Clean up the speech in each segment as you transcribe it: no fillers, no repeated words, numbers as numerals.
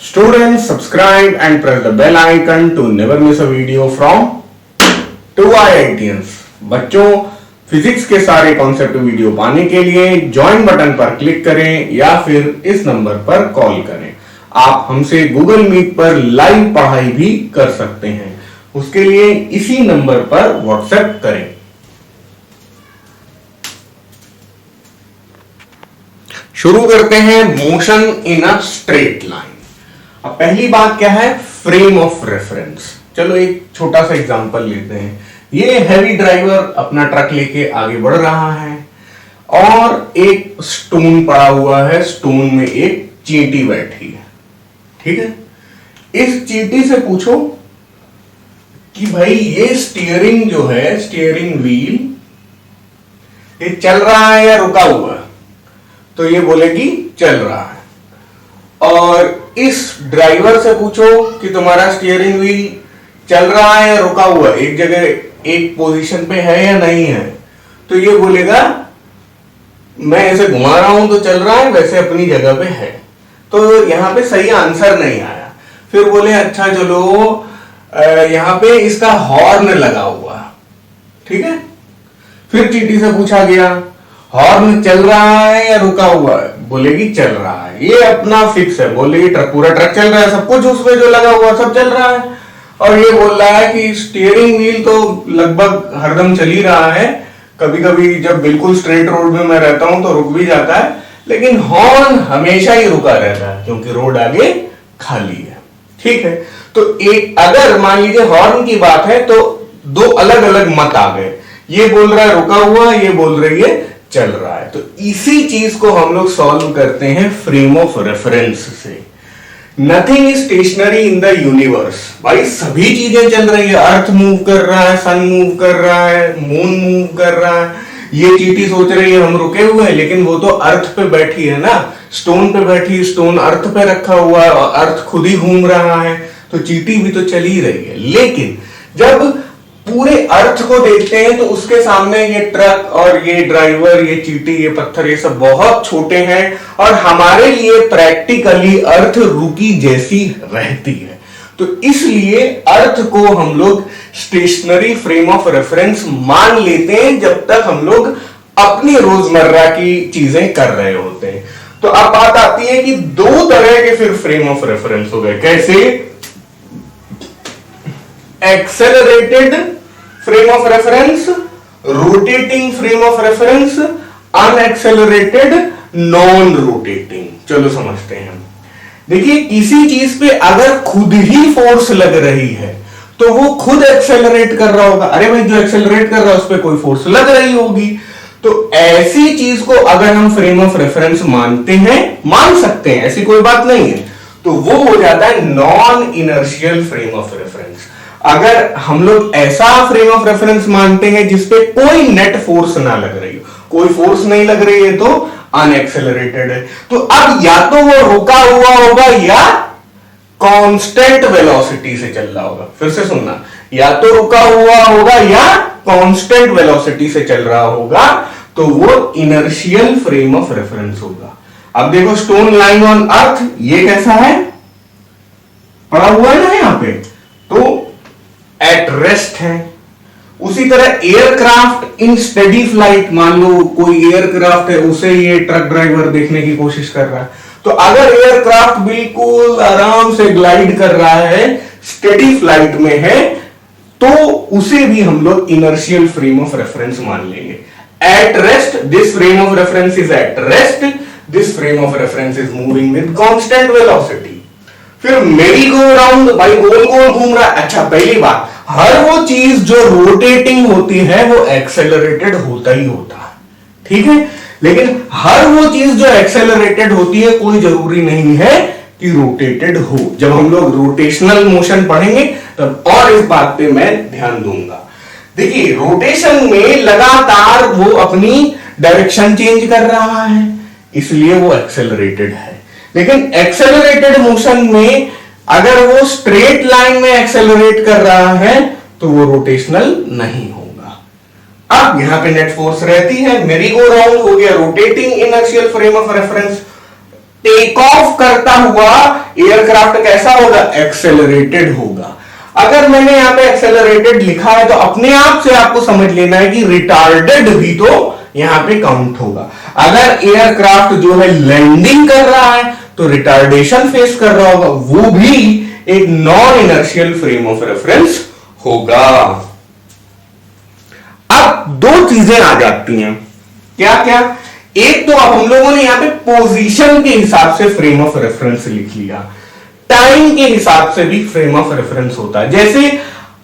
Students, subscribe and press the bell icon to never miss a video from 2IITians। बच्चों, physics के सारे concept video पाने के लिए ज्वाइन बटन पर क्लिक करें या फिर इस नंबर पर कॉल करें। आप हमसे गूगल मीट पर लाइव पढ़ाई भी कर सकते हैं, उसके लिए इसी नंबर पर व्हाट्सएप करें। शुरू करते हैं motion in a straight line. अब पहली बात क्या है? Frame of reference. चलो एक छोटा सा एग्जांपल लेते हैं। ये हैवी ड्राइवर अपना ट्रक लेके आगे बढ़ रहा है और एक स्टोन पड़ा हुआ है, स्टोन में एक चींटी बैठी है। ठीक है, इस चींटी से पूछो कि भाई ये स्टीयरिंग जो है, स्टीयरिंग व्हील, ये चल रहा है या रुका हुआ है? तो ये बोलेगी चल रहा है। और इस ड्राइवर से पूछो कि तुम्हारा स्टीयरिंग व्हील चल रहा है या रुका हुआ, एक जगह एक पोजीशन पे है या नहीं है, तो ये बोलेगा मैं ऐसे घुमा रहा हूं तो चल रहा है, वैसे अपनी जगह पे है। तो यहां पे सही आंसर नहीं आया। फिर बोले अच्छा चलो यहां पे इसका हॉर्न लगा हुआ, ठीक है। फिर चींटी से पूछा गया हॉर्न चल रहा है या रुका हुआ है, बोलेगी चल रहा है, ये अपना फिक्स है। बोलेगी ट्रक, पूरा ट्रक चल रहा है, सब कुछ उसमें जो लगा हुआ सब चल रहा है। और ये बोल रहा है कि स्टीयरिंग व्हील तो लगभग हरदम चल ही रहा है, कभी कभी जब बिल्कुल स्ट्रेट रोड में मैं रहता हूं तो रुक भी जाता है, लेकिन हॉर्न हमेशा ही रुका रहता है क्योंकि रोड आगे खाली है। ठीक है, तो एक अगर मान लीजिए हॉर्न की बात है तो दो अलग अलग मत आ गए, ये बोल रहा है रुका हुआ, ये बोल रही है चल रहा है। तो इसी चीज को हम लोग सॉल्व करते हैं फ्रेम ऑफ रेफरेंस से। Nothing is stationary in the universe. भाई सभी चीजें चल रही है, अर्थ मूव कर रहा है, सन मूव कर रहा है, मून मूव कर रहा है। ये चींटी सोच रही है हम रुके हुए हैं, लेकिन वो तो अर्थ पे बैठी है ना, स्टोन पे बैठी, स्टोन अर्थ पे रखा हुआ है और अर्थ खुद ही घूम रहा है, तो चींटी भी तो चल ही रही है। लेकिन जब पूरे अर्थ को देखते हैं तो उसके सामने ये ट्रक और ये ड्राइवर, ये चींटी, ये पत्थर, ये सब बहुत छोटे हैं और हमारे लिए प्रैक्टिकली अर्थ रुकी जैसी रहती है। तो इसलिए अर्थ को हम लोग स्टेशनरी फ्रेम ऑफ रेफरेंस मान लेते हैं जब तक हम लोग अपनी रोजमर्रा की चीजें कर रहे होते हैं। तो अब बात आती है कि दो तरह के फिर फ्रेम ऑफ रेफरेंस हो गए। कैसे? Accelerated frame of reference, rotating frame of reference, unaccelerated non rotating. चलो समझते हैं। देखिए किसी चीज पे अगर खुद ही फोर्स लग रही है तो वो खुद एक्सेलरेट कर रहा होगा। अरे भाई जो एक्सेलरेट कर रहा है उस पर कोई फोर्स लग रही होगी। तो ऐसी चीज को अगर हम फ्रेम ऑफ रेफरेंस मानते हैं, मान सकते हैं, ऐसी कोई बात नहीं है, तो वो हो जाता है non inertial frame of reference. अगर हम लोग ऐसा फ्रेम ऑफ रेफरेंस मानते हैं जिसपे कोई नेट फोर्स ना लग रही हो, कोई फोर्स नहीं लग रही है, तो अनएक्सेलरेटेड है। तो अब या तो वो रुका हुआ होगा या कांस्टेंट वेलोसिटी से चल रहा होगा। फिर से सुनना, या तो रुका हुआ होगा या कांस्टेंट वेलोसिटी से चल रहा होगा, तो वो इनर्शियल फ्रेम ऑफ रेफरेंस होगा। अब देखो स्टोन लाइंग ऑन अर्थ, ये कैसा है? पड़ा हुआ है ना यहां पे, तो एट रेस्ट है। उसी तरह एयरक्राफ्ट इन स्टेडी फ्लाइट, मान लो कोई एयरक्राफ्ट है, उसे ये ट्रक ड्राइवर देखने की कोशिश कर रहा है, तो अगर एयरक्राफ्ट बिल्कुल आराम से ग्लाइड कर रहा है, स्टेडी फ्लाइट में है, तो उसे भी हम लोग इनर्शियल फ्रेम ऑफ रेफरेंस मान लेंगे। At rest, this frame of reference is at rest, this frame of reference is moving with constant velocity. फिर मेरी गो राउंड, भाई गोल गोल घूम रहा है। अच्छा पहली बात, हर वो चीज जो रोटेटिंग होती है वो एक्सेलरेटेड होता ही होता है, ठीक है। लेकिन हर वो चीज जो एक्सेलरेटेड होती है कोई जरूरी नहीं है कि रोटेटेड हो। जब हम लोग रोटेशनल मोशन पढ़ेंगे तब और इस बात पे मैं ध्यान दूंगा। देखिए रोटेशन में लगातार वो अपनी डायरेक्शन चेंज कर रहा है, इसलिए वो एक्सेलरेटेड है। लेकिन एक्सेलरेटेड मोशन में अगर वो स्ट्रेट लाइन में एक्सेलरेट कर रहा है तो वो रोटेशनल नहीं होगा। अब यहां पे नेट फोर्स रहती है। मेरी गो राउंड हो गया rotating inertial frame of reference, take off करता हुआ एयरक्राफ्ट कैसा होगा, एक्सेलरेटेड होगा। अगर मैंने यहां पे एक्सेलरेटेड लिखा है तो अपने आप से आपको समझ लेना है कि रिटार्डेड भी तो यहां पे काउंट होगा। अगर एयरक्राफ्ट जो है लैंडिंग कर रहा है तो रिटार्डेशन फेस कर रहा होगा, वो भी एक non inertial frame of reference होगा। अब दो चीजें आ जाती हैं, क्या क्या, एक तो अब हम लोगों ने यहां पे पोजीशन के हिसाब से फ्रेम ऑफ रेफरेंस लिख लिया, टाइम के हिसाब से भी फ्रेम ऑफ रेफरेंस होता है। जैसे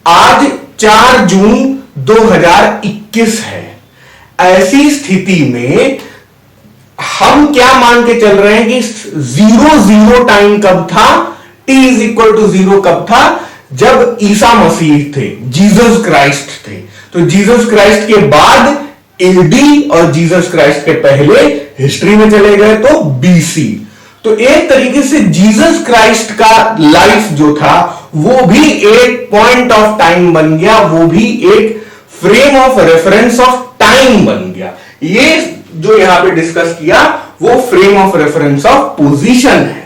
आज 4 जून 2021 है, ऐसी स्थिति में हम क्या मान के चल रहे हैं कि 0 टाइम कब था, t इज इक्वल टू 0 कब था, जब ईसा मसीह थे, जीसस क्राइस्ट थे। तो जीसस क्राइस्ट के बाद एडी और जीसस क्राइस्ट के पहले हिस्ट्री में चले गए तो बीसी। तो एक तरीके से जीसस क्राइस्ट का लाइफ जो था वो भी एक पॉइंट ऑफ टाइम बन गया, वो भी एक frame of reference of time बन गया। ये जो यहां पे डिस्कस किया वो frame of reference of position है।